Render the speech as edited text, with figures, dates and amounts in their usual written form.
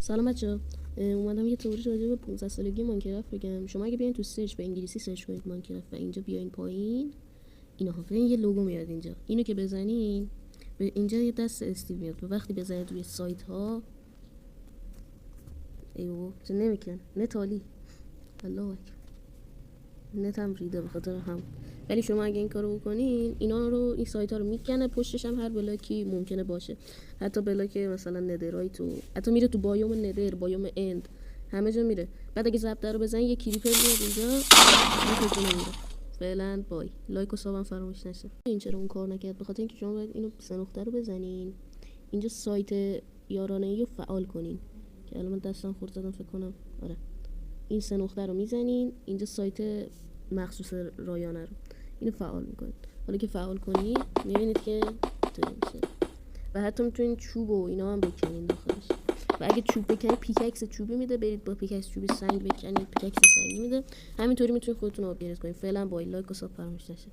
سلام بچه‌ها. اومدم یه توضیح راجع به 15 سالگی ماینکرافت بگم. شما اگه بیاین تو سرچ به انگلیسی سرچ کنید ماینکرافت و اینجا بیاین پایین، اینها ببین یه لوگو میاد اینجا. اینو که بزنین به اینجا یه دست استیو میاد و وقتی بزنید روی سایت ها ایو چه نمیکن نتالی الله اکبر نتم ریده به خاطر هم. ولی شما اگه این کارو بکنین اینا رو این سایت ها رو میکنه، پشتش هم هر بلاکی ممکنه باشه، حتی بلاک مثلا ندرایت و حتی میره تو بایوم ندر، بایوم اند، همه جا میره. بعد اگه ضبط رو بزنین یه کریپر میاد اینجا میره. فعلا بای لایک و سابم فراموش نشه. این چرا اون کار نکرد؟ به خاطر اینکه شما باید اینو سه نقطه رو بزنین اینجا سایت یارانه‌ای رو فعال کنین که الان من دستم خورد زدم فکر کنم. آره این سه نقطه رو میزنین اینجا سایت مخصوص رایانه رو اینو فعال میکنید. حالا که فعال کنید میبینید که اینطوری میشه و حتی میتونید چوب و اینا هم بکنین داخلش. و اگه چوب بکنید پیککس چوبی میده، برید با پیککس چوبی سنگ بکنید پیککس سنگی میده. همینطوری میتونید خودتون آپگرید کنید. فعلا با لایک و ساب فراموش نشه.